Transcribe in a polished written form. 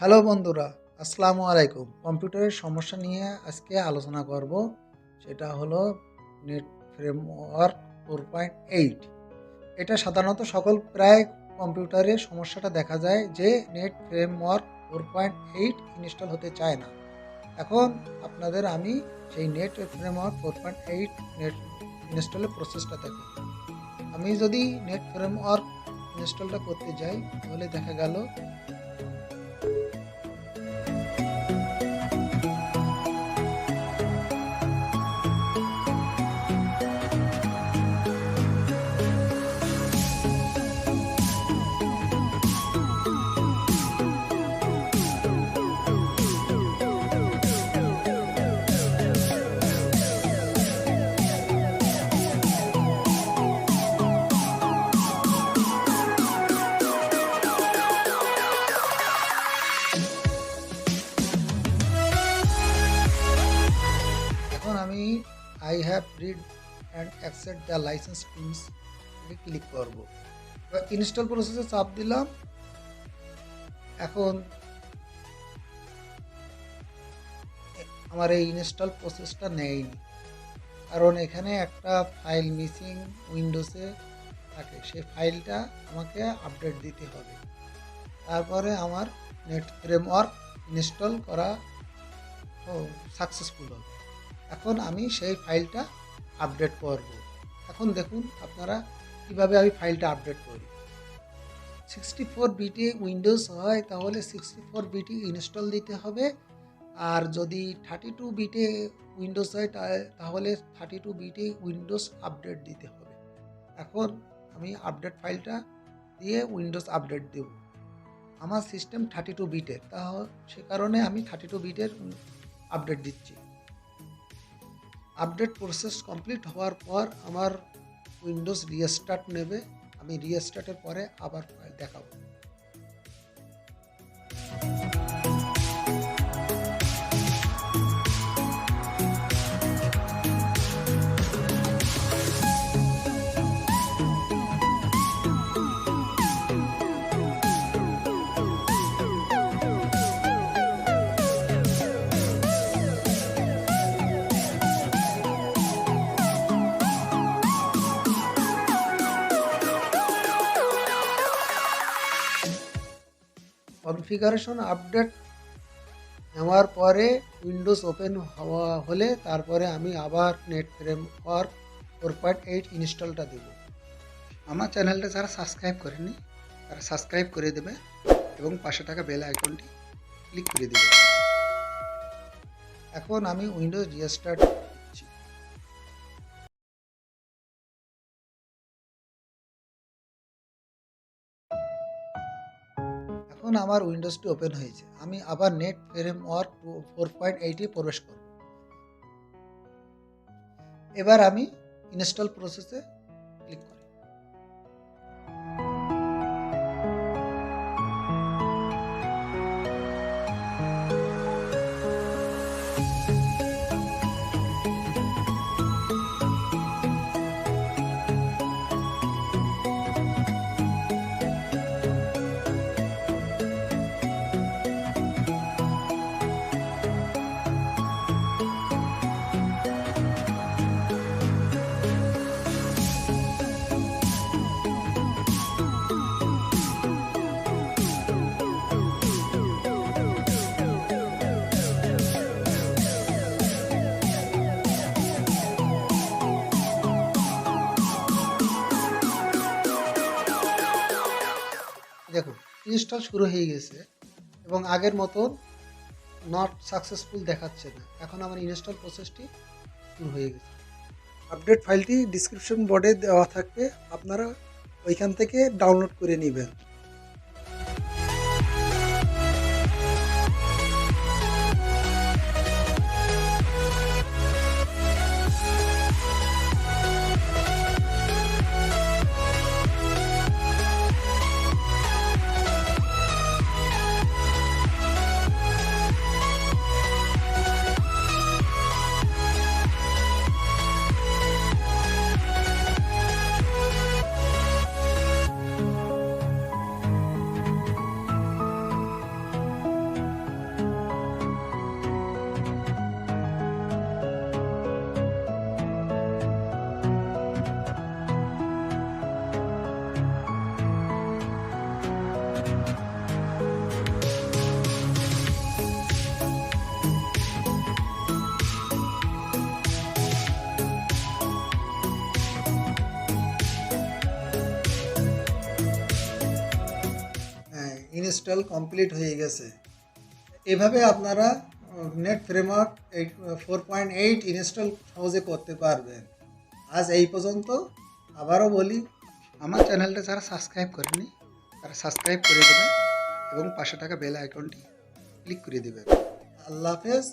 Hello বন্ধুরা, আসসালামু আলাইকুম। কম্পিউটারের সমস্যা নিয়ে আজকে আলোচনা করব। সেটা হলো নেট ফ্রেমওয়ার্ক 4.8। এটা সাধারণত সকল প্রায় কম্পিউটারে সমস্যাটা দেখা যায় যে নেট ফ্রেমওয়ার্ক 4.8 ইনস্টল হতে চায় না। এখন আপনাদের আমি সেই নেট ফ্রেমওয়ার্ক 4.8 নেট ইনস্টলের প্রসেসটা দেখো। আমি যদি নেট ফ্রেমওয়ার্ক ইনস্টলটা করতে যাই তাহলে দেখা গেল এখন আমি I have read and accept the licence teams click করব। ইনস্টল প্রসেসে চাপ দিলাম। এখন আমার এই ইনস্টল প্রসেসটা নেয়নি, কারণ এখানে একটা ফাইল মিসিং উইন্ডোজে থাকে। সেই ফাইলটা আমাকে আপডেট দিতে হবে, তারপরে আমার নেট ফ্রেমওয়ার্ক ইনস্টল করা সাকসেসফুল হবে। এখন আমি সেই ফাইলটা আপডেট করব। এখন দেখুন আপনারা কিভাবে আমি ফাইলটা আপডেট করি। 64 বিটে উইন্ডোজ হয় তাহলে 64 বিটে ইনস্টল দিতে হবে, আর যদি 32 বিটে উইন্ডোজ হয় তাহলে 32 বিটে উইন্ডোজ আপডেট দিতে হবে। এখন আমি আপডেট ফাইলটা দিয়ে উইন্ডোজ আপডেট দেব। আমার সিস্টেম 32 বিটের, সে কারণে আমি 32 বিটের আপডেট দিচ্ছি। আপডেট প্রসেস কমপ্লিট হওয়ার পর আমার উইন্ডোজ রিস্টার্ট নেবে। আমি রিস্টার্টের পরে আবার ফাইল দেখাবো। কনফিগারেশন আপডেট নেওয়ার পরে উইন্ডোজ ওপেন হলে তারপরে আমি আবার নেট ফ্রেমওয়ার্ক 4.8 ইনস্টলটা দেব। আমার চ্যানেলটা যারা সাবস্ক্রাইব করেনি তারা সাবস্ক্রাইব করে দেবে এবং পাশে থাকা বেল আইকনটি ক্লিক করে দেবে। এখন আমি উইন্ডোজ রিস্টার্ট করছি। এখন আমার উইন্ডোজটি ওপেন হয়েছে। আমি আবার নেট ফ্রেমওয়ার্ক 4.8 এ প্রবেশ করব। এবার আমি ইনস্টল প্রসেসে ক্লিক করি। দেখুন ইনস্টল শুরু হয়ে গেছে এবং আগের মতন নট সাকসেসফুল দেখাচ্ছে না। এখন আমার ইনস্টল প্রসেসটি শুরু হয়ে গেছে। আপডেট ফাইলটি ডিসক্রিপশন বোর্ডে দেওয়া থাকবে, আপনারা ওইখান থেকে ডাউনলোড করে নেবেন। ইনস্টল কমপ্লিট হয়ে গেছে। এভাবে আপনারা নেট ফ্রেমওয়ার্ক 4.8 ইনস্টল সহজে করতে পারবেন। আজ এই পর্যন্ত। আবারও বলি, আমার চ্যানেলটা যারা সাবস্ক্রাইব করেনি তারা সাবস্ক্রাইব করে দেবেন এবং পাশে থাকা বেল আইকনটি ক্লিক করে দেবেন। আল্লাহ হাফেজ।